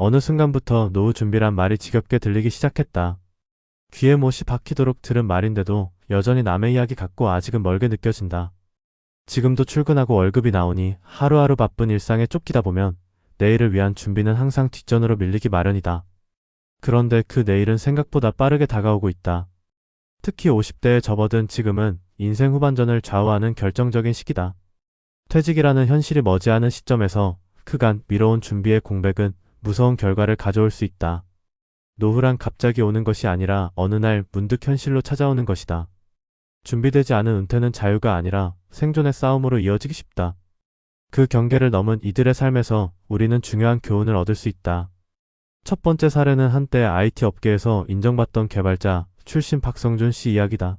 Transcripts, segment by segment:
어느 순간부터 노후 준비란 말이 지겹게 들리기 시작했다. 귀에 못이 박히도록 들은 말인데도 여전히 남의 이야기 같고 아직은 멀게 느껴진다. 지금도 출근하고 월급이 나오니 하루하루 바쁜 일상에 쫓기다 보면 내일을 위한 준비는 항상 뒷전으로 밀리기 마련이다. 그런데 그 내일은 생각보다 빠르게 다가오고 있다. 특히 50대에 접어든 지금은 인생 후반전을 좌우하는 결정적인 시기다. 퇴직이라는 현실이 머지않은 시점에서 그간 미뤄온 준비의 공백은 무서운 결과를 가져올 수 있다. 노후란 갑자기 오는 것이 아니라 어느 날 문득 현실로 찾아오는 것이다. 준비되지 않은 은퇴는 자유가 아니라 생존의 싸움으로 이어지기 쉽다. 그 경계를 넘은 이들의 삶에서 우리는 중요한 교훈을 얻을 수 있다. 첫 번째 사례는 한때 IT 업계에서 인정받던 개발자 출신 박성준 씨 이야기다.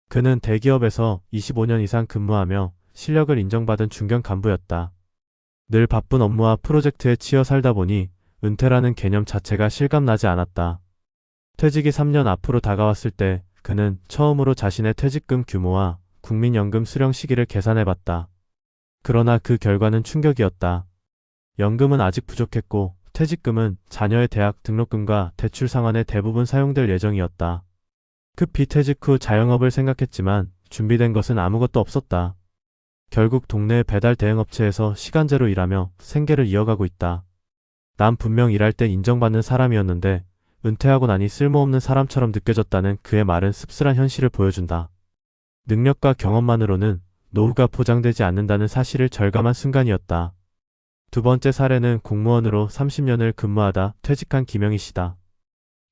그는 대기업에서 25년 이상 근무하며 실력을 인정받은 중견 간부였다. 늘 바쁜 업무와 프로젝트에 치여 살다 보니 은퇴라는 개념 자체가 실감나지 않았다. 퇴직이 3년 앞으로 다가왔을 때 그는 처음으로 자신의 퇴직금 규모와 국민연금 수령 시기를 계산해봤다. 그러나 그 결과는 충격이었다. 연금은 아직 부족했고 퇴직금은 자녀의 대학 등록금과 대출 상환에 대부분 사용될 예정이었다. 급히 퇴직 후 자영업을 생각했지만 준비된 것은 아무것도 없었다. 결국 동네 배달 대행업체에서 시간제로 일하며 생계를 이어가고 있다. 난 분명 일할 때 인정받는 사람이었는데 은퇴하고 나니 쓸모없는 사람처럼 느껴졌다는 그의 말은 씁쓸한 현실을 보여준다. 능력과 경험만으로는 노후가 보장되지 않는다는 사실을 절감한 순간이었다. 두 번째 사례는 공무원으로 30년을 근무하다 퇴직한 김영희 씨다.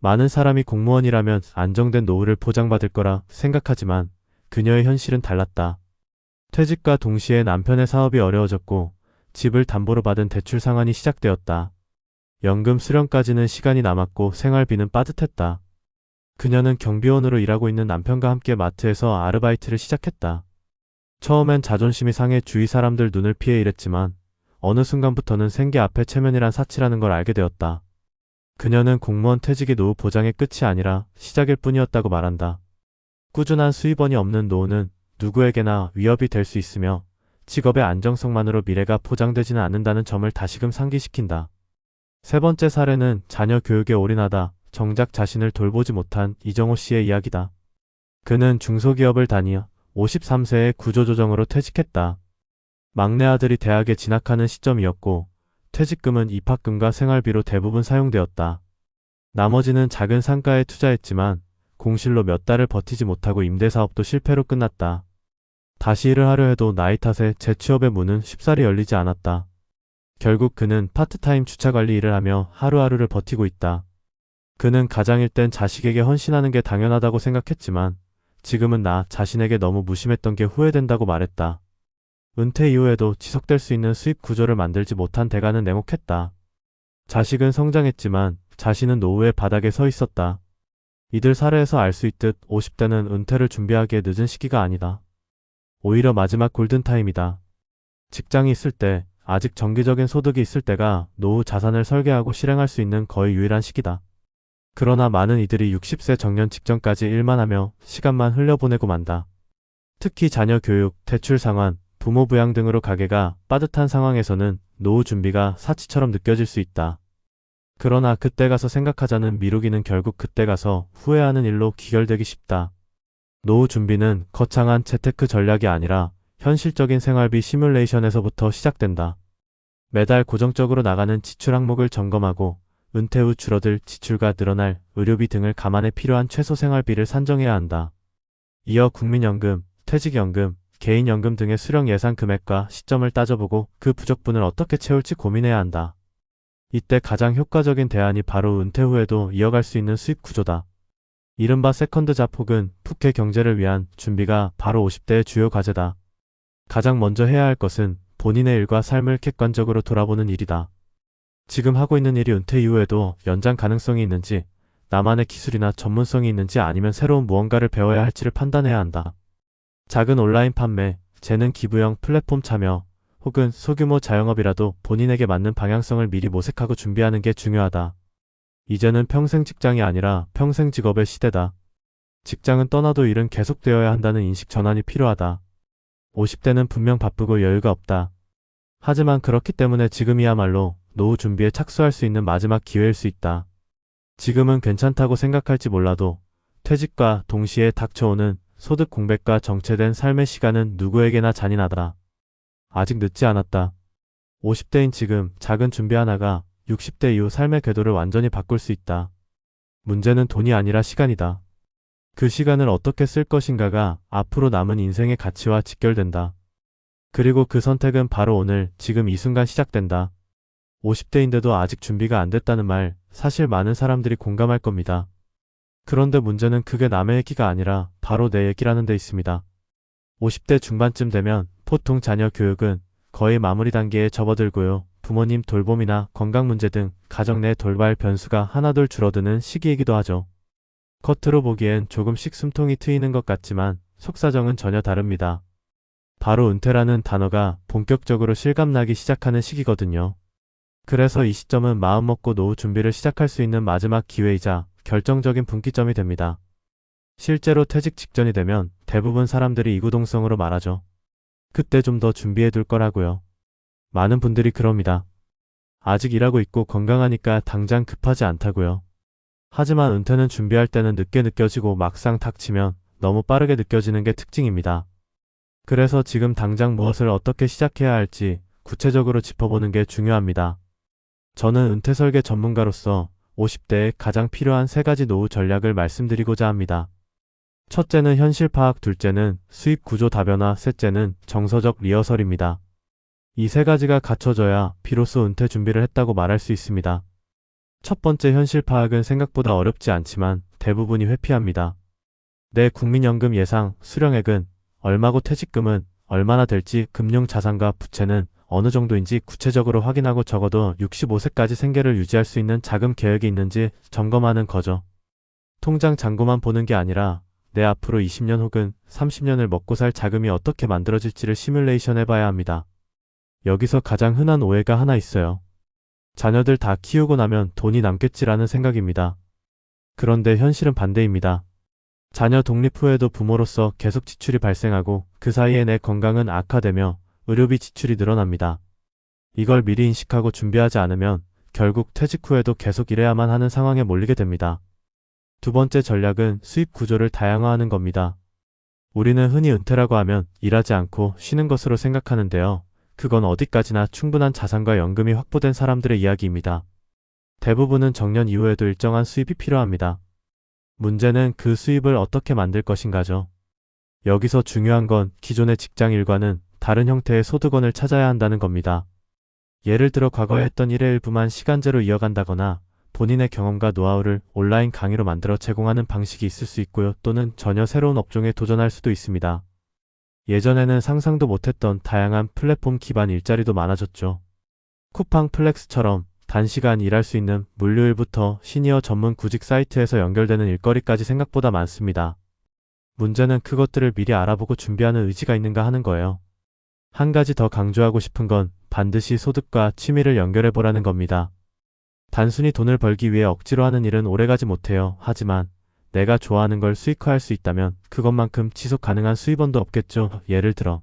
많은 사람이 공무원이라면 안정된 노후를 보장받을 거라 생각하지만 그녀의 현실은 달랐다. 퇴직과 동시에 남편의 사업이 어려워졌고 집을 담보로 받은 대출 상환이 시작되었다. 연금 수령까지는 시간이 남았고 생활비는 빠듯했다. 그녀는 경비원으로 일하고 있는 남편과 함께 마트에서 아르바이트를 시작했다. 처음엔 자존심이 상해 주위 사람들 눈을 피해 일했지만 어느 순간부터는 생계 앞에 체면이란 사치라는 걸 알게 되었다. 그녀는 공무원 퇴직이 노후 보장의 끝이 아니라 시작일 뿐이었다고 말한다. 꾸준한 수입원이 없는 노후는 누구에게나 위협이 될 수 있으며 직업의 안정성만으로 미래가 보장되지는 않는다는 점을 다시금 상기시킨다. 세 번째 사례는 자녀 교육에 올인하다 정작 자신을 돌보지 못한 이정호 씨의 이야기다. 그는 중소기업을 다니어 53세에 구조조정으로 퇴직했다. 막내 아들이 대학에 진학하는 시점이었고 퇴직금은 입학금과 생활비로 대부분 사용되었다. 나머지는 작은 상가에 투자했지만 공실로 몇 달을 버티지 못하고 임대사업도 실패로 끝났다. 다시 일을 하려 해도 나이 탓에 재취업의 문은 쉽사리 열리지 않았다. 결국 그는 파트타임 주차관리 일을 하며 하루하루를 버티고 있다. 그는 가장일 땐 자식에게 헌신하는 게 당연하다고 생각했지만 지금은 나 자신에게 너무 무심했던 게 후회된다고 말했다. 은퇴 이후에도 지속될 수 있는 수입 구조를 만들지 못한 대가는 냉혹했다. 자식은 성장했지만 자신은 노후의 바닥에 서 있었다. 이들 사례에서 알 수 있듯 50대는 은퇴를 준비하기에 늦은 시기가 아니다. 오히려 마지막 골든타임이다. 직장이 있을 때, 아직 정기적인 소득이 있을 때가 노후 자산을 설계하고 실행할 수 있는 거의 유일한 시기다. 그러나 많은 이들이 60세 정년 직전까지 일만 하며 시간만 흘려보내고 만다. 특히 자녀 교육, 대출 상환, 부모 부양 등으로 가게가 빠듯한 상황에서는 노후 준비가 사치처럼 느껴질 수 있다. 그러나 그때 가서 생각하자는 미루기는 결국 그때 가서 후회하는 일로 귀결되기 쉽다. 노후 준비는 거창한 재테크 전략이 아니라 현실적인 생활비 시뮬레이션에서부터 시작된다. 매달 고정적으로 나가는 지출 항목을 점검하고 은퇴 후 줄어들 지출과 늘어날 의료비 등을 감안해 필요한 최소 생활비를 산정해야 한다. 이어 국민연금, 퇴직연금, 개인연금 등의 수령 예산 금액과 시점을 따져보고 그 부족분을 어떻게 채울지 고민해야 한다. 이때 가장 효과적인 대안이 바로 은퇴 후에도 이어갈 수 있는 수입 구조다. 이른바 세컨드 잡 혹은 부캐 경제를 위한 준비가 바로 50대의 주요 과제다. 가장 먼저 해야 할 것은 본인의 일과 삶을 객관적으로 돌아보는 일이다. 지금 하고 있는 일이 은퇴 이후에도 연장 가능성이 있는지, 나만의 기술이나 전문성이 있는지 아니면 새로운 무언가를 배워야 할지를 판단해야 한다. 작은 온라인 판매, 재능 기부형 플랫폼 참여, 혹은 소규모 자영업이라도 본인에게 맞는 방향성을 미리 모색하고 준비하는 게 중요하다. 이제는 평생 직장이 아니라 평생 직업의 시대다. 직장은 떠나도 일은 계속되어야 한다는 인식 전환이 필요하다. 50대는 분명 바쁘고 여유가 없다. 하지만 그렇기 때문에 지금이야말로 노후 준비에 착수할 수 있는 마지막 기회일 수 있다. 지금은 괜찮다고 생각할지 몰라도 퇴직과 동시에 닥쳐오는 소득 공백과 정체된 삶의 시간은 누구에게나 잔인하다. 아직 늦지 않았다. 50대인 지금 작은 준비 하나가 60대 이후 삶의 궤도를 완전히 바꿀 수 있다. 문제는 돈이 아니라 시간이다. 그 시간을 어떻게 쓸 것인가가 앞으로 남은 인생의 가치와 직결된다. 그리고 그 선택은 바로 오늘, 지금 이 순간 시작된다. 50대인데도 아직 준비가 안 됐다는 말, 사실 많은 사람들이 공감할 겁니다. 그런데 문제는 그게 남의 얘기가 아니라 바로 내 얘기라는 데 있습니다. 50대 중반쯤 되면 보통 자녀 교육은 거의 마무리 단계에 접어들고요. 부모님 돌봄이나 건강 문제 등 가정 내 돌발 변수가 하나둘 줄어드는 시기이기도 하죠. 겉으로 보기엔 조금씩 숨통이 트이는 것 같지만 속사정은 전혀 다릅니다. 바로 은퇴라는 단어가 본격적으로 실감나기 시작하는 시기거든요. 그래서 이 시점은 마음먹고 노후 준비를 시작할 수 있는 마지막 기회이자 결정적인 분기점이 됩니다. 실제로 퇴직 직전이 되면 대부분 사람들이 이구동성으로 말하죠. 그때 좀 더 준비해둘 거라고요. 많은 분들이 그럽니다. 아직 일하고 있고 건강하니까 당장 급하지 않다고요. 하지만 은퇴는 준비할 때는 늦게 느껴지고 막상 닥치면 너무 빠르게 느껴지는 게 특징입니다. 그래서 지금 당장 무엇을 어떻게 시작해야 할지 구체적으로 짚어보는 게 중요합니다. 저는 은퇴 설계 전문가로서 50대에 가장 필요한 3가지 노후 전략을 말씀드리고자 합니다. 첫째는 현실 파악, 둘째는 수입 구조 다변화, 셋째는 정서적 리허설입니다. 이 3가지가 갖춰져야 비로소 은퇴 준비를 했다고 말할 수 있습니다. 첫 번째 현실 파악은 생각보다 어렵지 않지만 대부분이 회피합니다. 내 국민연금 예상 수령액은 얼마고 퇴직금은 얼마나 될지, 금융 자산과 부채는 어느 정도인지 구체적으로 확인하고 적어도 65세까지 생계를 유지할 수 있는 자금 계획이 있는지 점검하는 거죠. 통장 잔고만 보는 게 아니라 내 앞으로 20년 혹은 30년을 먹고 살 자금이 어떻게 만들어질지를 시뮬레이션 해봐야 합니다. 여기서 가장 흔한 오해가 하나 있어요. 자녀들 다 키우고 나면 돈이 남겠지라는 생각입니다. 그런데 현실은 반대입니다. 자녀 독립 후에도 부모로서 계속 지출이 발생하고 그 사이에 내 건강은 악화되며 의료비 지출이 늘어납니다. 이걸 미리 인식하고 준비하지 않으면 결국 퇴직 후에도 계속 일해야만 하는 상황에 몰리게 됩니다. 두 번째 전략은 수입 구조를 다양화하는 겁니다. 우리는 흔히 은퇴라고 하면 일하지 않고 쉬는 것으로 생각하는데요. 그건 어디까지나 충분한 자산과 연금이 확보된 사람들의 이야기입니다. 대부분은 정년 이후에도 일정한 수입이 필요합니다. 문제는 그 수입을 어떻게 만들 것인가죠. 여기서 중요한 건 기존의 직장 일과는 다른 형태의 소득원을 찾아야 한다는 겁니다. 예를 들어 과거에 했던 일의 일부만 시간제로 이어간다거나 본인의 경험과 노하우를 온라인 강의로 만들어 제공하는 방식이 있을 수 있고요. 또는 전혀 새로운 업종에 도전할 수도 있습니다. 예전에는 상상도 못했던 다양한 플랫폼 기반 일자리도 많아졌죠. 쿠팡 플렉스처럼 단시간 일할 수 있는 물류일부터 시니어 전문 구직 사이트에서 연결되는 일거리까지 생각보다 많습니다. 문제는 그것들을 미리 알아보고 준비하는 의지가 있는가 하는 거예요. 한 가지 더 강조하고 싶은 건 반드시 소득과 취미를 연결해보라는 겁니다. 단순히 돈을 벌기 위해 억지로 하는 일은 오래가지 못해요. 하지만 내가 좋아하는 걸 수익화할 수 있다면 그것만큼 지속 가능한 수입원도 없겠죠. 예를 들어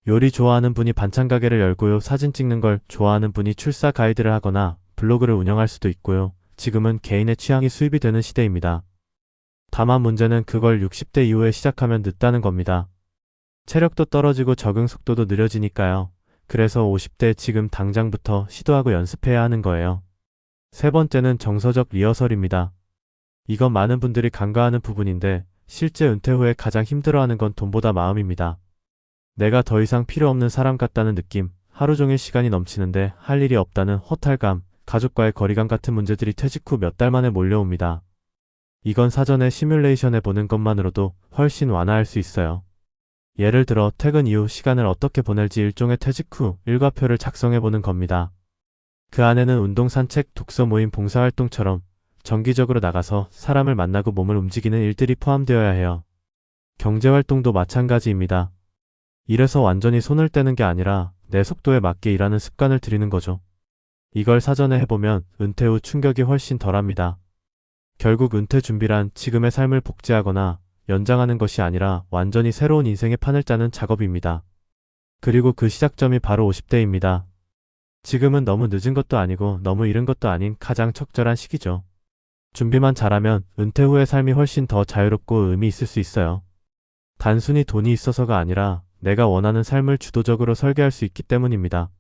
요리 좋아하는 분이 반찬 가게를 열고요. 사진 찍는 걸 좋아하는 분이 출사 가이드를 하거나 블로그를 운영할 수도 있고요. 지금은 개인의 취향이 수입이 되는 시대입니다. 다만 문제는 그걸 60대 이후에 시작하면 늦다는 겁니다. 체력도 떨어지고 적응 속도도 느려지니까요. 그래서 50대 지금 당장부터 시도하고 연습해야 하는 거예요. 세 번째는 정서적 리허설입니다. 이건 많은 분들이 간과하는 부분인데 실제 은퇴 후에 가장 힘들어하는 건 돈보다 마음입니다. 내가 더 이상 필요 없는 사람 같다는 느낌, 하루 종일 시간이 넘치는데 할 일이 없다는 허탈감, 가족과의 거리감 같은 문제들이 퇴직 후 몇 달 만에 몰려옵니다. 이건 사전에 시뮬레이션 해보는 것만으로도 훨씬 완화할 수 있어요. 예를 들어 퇴근 이후 시간을 어떻게 보낼지 일종의 퇴직 후 일과표를 작성해보는 겁니다. 그 안에는 운동, 산책, 독서 모임, 봉사활동처럼 정기적으로 나가서 사람을 만나고 몸을 움직이는 일들이 포함되어야 해요. 경제활동도 마찬가지입니다. 이래서 완전히 손을 떼는 게 아니라 내 속도에 맞게 일하는 습관을 들이는 거죠. 이걸 사전에 해보면 은퇴 후 충격이 훨씬 덜합니다. 결국 은퇴 준비란 지금의 삶을 복제하거나 연장하는 것이 아니라 완전히 새로운 인생의 판을 짜는 작업입니다. 그리고 그 시작점이 바로 50대입니다. 지금은 너무 늦은 것도 아니고 너무 이른 것도 아닌 가장 적절한 시기죠. 준비만 잘하면 은퇴 후의 삶이 훨씬 더 자유롭고 의미 있을 수 있어요. 단순히 돈이 있어서가 아니라 내가 원하는 삶을 주도적으로 설계할 수 있기 때문입니다.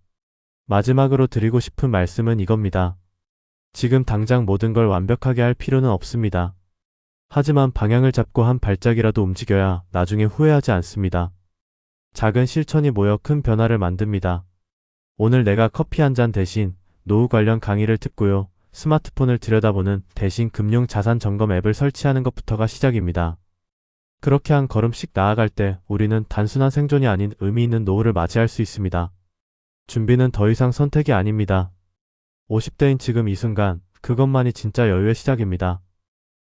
마지막으로 드리고 싶은 말씀은 이겁니다. 지금 당장 모든 걸 완벽하게 할 필요는 없습니다. 하지만 방향을 잡고 한 발짝이라도 움직여야 나중에 후회하지 않습니다. 작은 실천이 모여 큰 변화를 만듭니다. 오늘 내가 커피 한 잔 대신 노후 관련 강의를 듣고요. 스마트폰을 들여다보는 대신 금융 자산 점검 앱을 설치하는 것부터가 시작입니다. 그렇게 한 걸음씩 나아갈 때 우리는 단순한 생존이 아닌 의미 있는 노후를 맞이할 수 있습니다. 준비는 더 이상 선택이 아닙니다. 50대인 지금 이 순간, 그것만이 진짜 여유의 시작입니다.